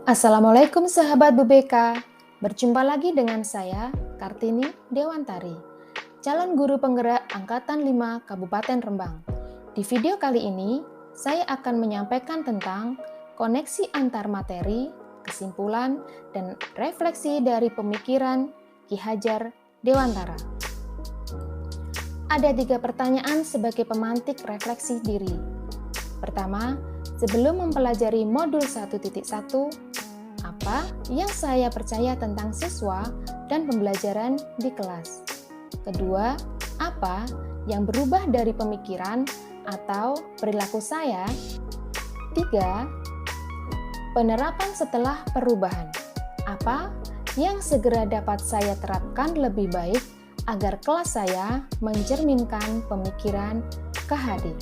Assalamualaikum sahabat BBK, berjumpa lagi dengan saya, Kartini Dewantari, calon guru penggerak Angkatan 5 Kabupaten Rembang. Di video kali ini, saya akan menyampaikan tentang koneksi antar materi, kesimpulan, dan refleksi dari pemikiran Ki Hajar Dewantara. Ada 3 pertanyaan sebagai pemantik refleksi diri. Pertama, sebelum mempelajari modul 1.1, apa yang saya percaya tentang siswa dan pembelajaran di kelas? Kedua, apa yang berubah dari pemikiran atau perilaku saya? Tiga, penerapan setelah perubahan. Apa yang segera dapat saya terapkan lebih baik agar kelas saya mencerminkan pemikiran KHD?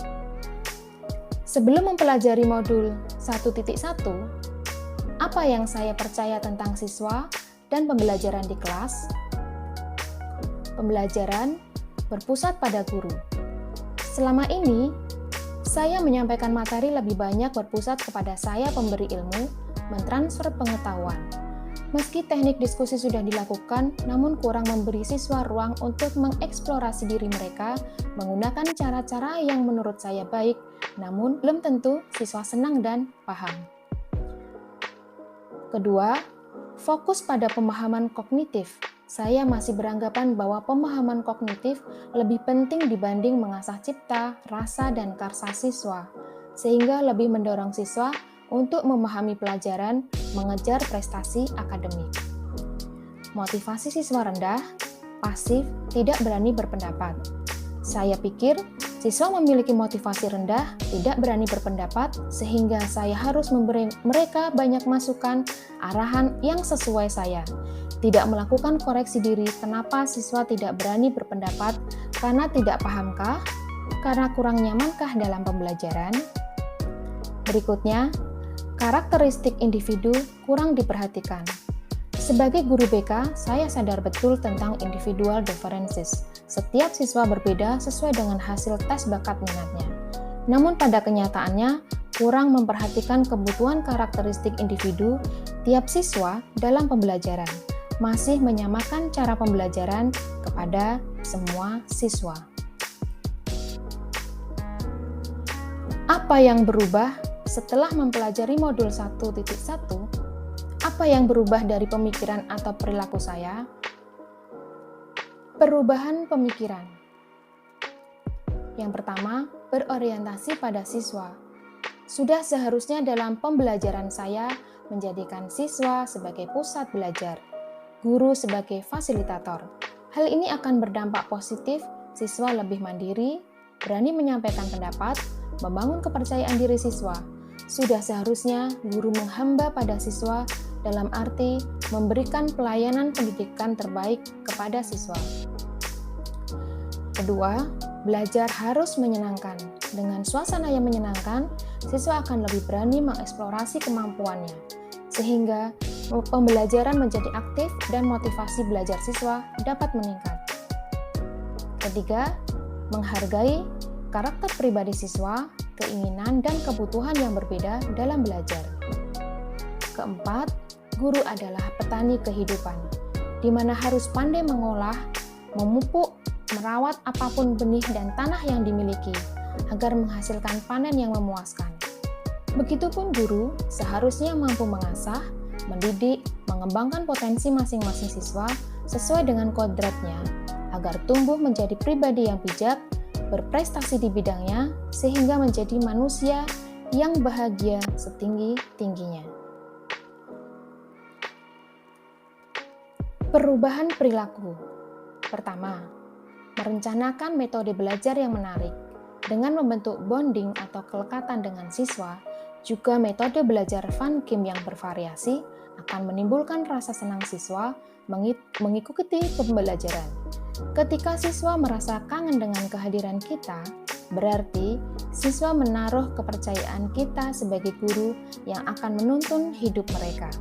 Sebelum mempelajari modul 1.1, apa yang saya percaya tentang siswa dan pembelajaran di kelas? Pembelajaran berpusat pada guru. Selama ini, saya menyampaikan materi lebih banyak berpusat kepada saya pemberi ilmu, mentransfer pengetahuan. Meski teknik diskusi sudah dilakukan, namun kurang memberi siswa ruang untuk mengeksplorasi diri mereka menggunakan cara-cara yang menurut saya baik, namun belum tentu siswa senang dan paham. Kedua, fokus pada pemahaman kognitif. Saya masih beranggapan bahwa pemahaman kognitif lebih penting dibanding mengasah cipta, rasa, dan karsa siswa, sehingga lebih mendorong siswa untuk memahami pelajaran, mengejar prestasi akademik. Motivasi siswa rendah, pasif, tidak berani berpendapat. Saya pikir siswa memiliki motivasi rendah, tidak berani berpendapat, sehingga saya harus memberi mereka banyak masukan, arahan yang sesuai saya. Tidak melakukan koreksi diri, kenapa siswa tidak berani berpendapat, karena tidak pahamkah, karena kurang nyamankah dalam pembelajaran? Berikutnya, karakteristik individu kurang diperhatikan. Sebagai guru BK, saya sadar betul tentang individual differences. Setiap siswa berbeda sesuai dengan hasil tes bakat minatnya. Namun pada kenyataannya, kurang memperhatikan kebutuhan karakteristik individu tiap siswa dalam pembelajaran. Masih menyamakan cara pembelajaran kepada semua siswa. Apa yang berubah setelah mempelajari modul 1.1? Apa yang berubah dari pemikiran atau perilaku saya? Perubahan pemikiran. Yang pertama, berorientasi pada siswa. Sudah seharusnya dalam pembelajaran saya menjadikan siswa sebagai pusat belajar, guru sebagai fasilitator. Hal ini akan berdampak positif, siswa lebih mandiri, berani menyampaikan pendapat, membangun kepercayaan diri siswa. Sudah seharusnya guru menghamba pada siswa dalam arti memberikan pelayanan pendidikan terbaik kepada siswa. Kedua, belajar harus menyenangkan. Dengan suasana yang menyenangkan, siswa akan lebih berani mengeksplorasi kemampuannya, sehingga pembelajaran menjadi aktif dan motivasi belajar siswa dapat meningkat. Ketiga, menghargai karakter pribadi siswa, keinginan dan kebutuhan yang berbeda dalam belajar. Keempat, guru adalah petani kehidupan, di mana harus pandai mengolah, memupuk, merawat apapun benih dan tanah yang dimiliki, agar menghasilkan panen yang memuaskan. Begitupun guru seharusnya mampu mengasah, mendidik, mengembangkan potensi masing-masing siswa sesuai dengan kodratnya, agar tumbuh menjadi pribadi yang bijak, berprestasi di bidangnya, sehingga menjadi manusia yang bahagia setinggi-tingginya. Perubahan perilaku. Pertama, merencanakan metode belajar yang menarik. Dengan membentuk bonding atau kelekatan dengan siswa, juga metode belajar fun game yang bervariasi akan menimbulkan rasa senang siswa mengikuti pembelajaran. Ketika siswa merasa kangen dengan kehadiran kita, berarti siswa menaruh kepercayaan kita sebagai guru yang akan menuntun hidup mereka.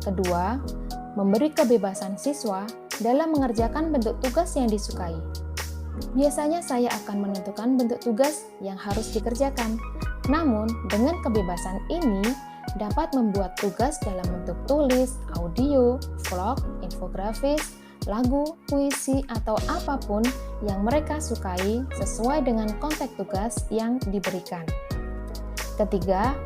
Kedua, memberi kebebasan siswa dalam mengerjakan bentuk tugas yang disukai. Biasanya saya akan menentukan bentuk tugas yang harus dikerjakan. Namun, dengan kebebasan ini, dapat membuat tugas dalam bentuk tulis, audio, vlog, infografis, lagu, puisi, atau apapun yang mereka sukai sesuai dengan konteks tugas yang diberikan. Ketiga,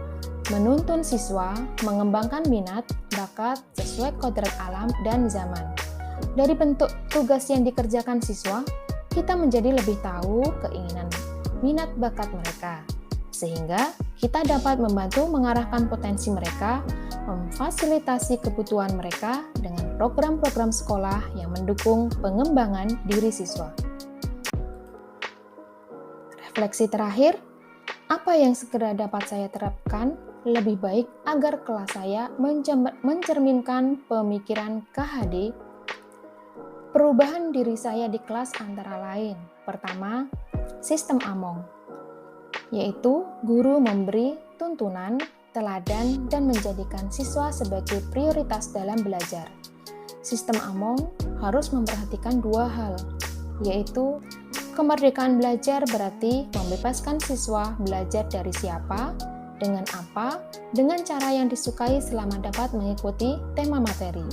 menuntun siswa mengembangkan minat, bakat sesuai kodrat alam dan zaman. Dari bentuk tugas yang dikerjakan siswa, kita menjadi lebih tahu keinginan minat bakat mereka, sehingga kita dapat membantu mengarahkan potensi mereka, memfasilitasi kebutuhan mereka dengan program-program sekolah yang mendukung pengembangan diri siswa. Refleksi terakhir, apa yang segera dapat saya terapkan lebih baik agar kelas saya mencerminkan pemikiran KHD? Perubahan diri saya di kelas antara lain. Pertama, sistem AMONG, yaitu guru memberi tuntunan, teladan, dan menjadikan siswa sebagai prioritas dalam belajar. Sistem AMONG harus memperhatikan dua hal, yaitu kemerdekaan belajar berarti membebaskan siswa belajar dari siapa, dengan apa, dengan cara yang disukai selama dapat mengikuti tema materi.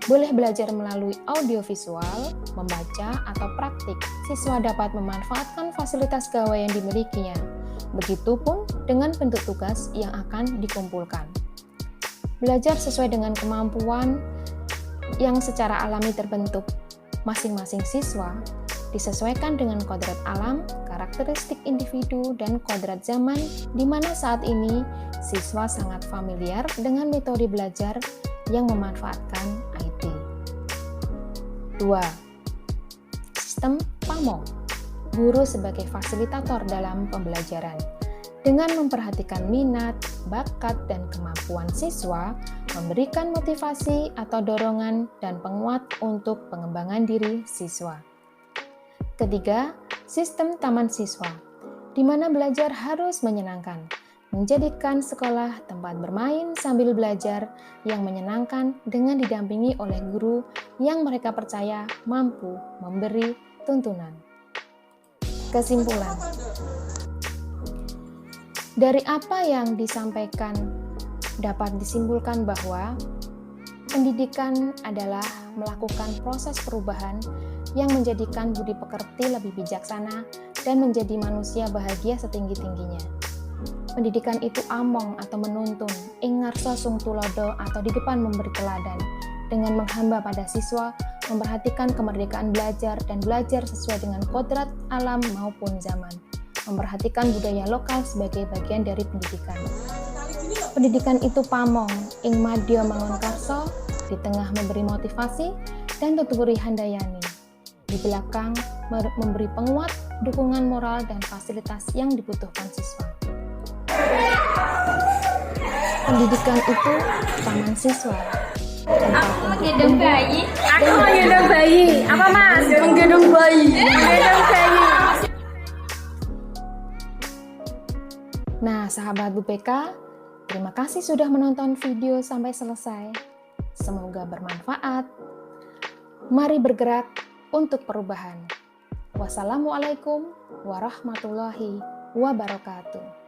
Boleh belajar melalui audiovisual, membaca, atau praktik. Siswa dapat memanfaatkan fasilitas gawai yang dimilikinya. Begitupun dengan bentuk tugas yang akan dikumpulkan. Belajar sesuai dengan kemampuan yang secara alami terbentuk masing-masing siswa, disesuaikan dengan kodrat alam, karakteristik individu, dan kodrat zaman, di mana saat ini siswa sangat familiar dengan metode belajar yang memanfaatkan IT. 2. Sistem PAMONG, guru sebagai fasilitator dalam pembelajaran. Dengan memperhatikan minat, bakat, dan kemampuan siswa, memberikan motivasi atau dorongan dan penguat untuk pengembangan diri siswa. Ketiga, sistem taman siswa, di mana belajar harus menyenangkan, menjadikan sekolah tempat bermain sambil belajar yang menyenangkan dengan didampingi oleh guru yang mereka percaya mampu memberi tuntunan. Kesimpulan, dari apa yang disampaikan dapat disimpulkan bahwa pendidikan adalah melakukan proses perubahan yang menjadikan budi pekerti lebih bijaksana dan menjadi manusia bahagia setinggi-tingginya. Pendidikan itu among atau menuntun, ing ngarsa sung tulodo atau di depan memberi teladan, dengan menghamba pada siswa, memperhatikan kemerdekaan belajar dan belajar sesuai dengan kodrat alam maupun zaman, memperhatikan budaya lokal sebagai bagian dari pendidikan. Pendidikan itu pamong, ing madya mangun karso, di tengah memberi motivasi dan tuturi handayani, di belakang memberi penguat, dukungan moral, dan fasilitas yang dibutuhkan siswa. Pendidikan itu taman siswa. Aku menggendong bayi. Aku menggendong bayi. Apa mas? Menggendong bayi. Menggendong bayi. Nah, sahabat BPK, terima kasih sudah menonton video sampai selesai. Semoga bermanfaat. Mari bergerak untuk perubahan. Wassalamualaikum warahmatullahi wabarakatuh.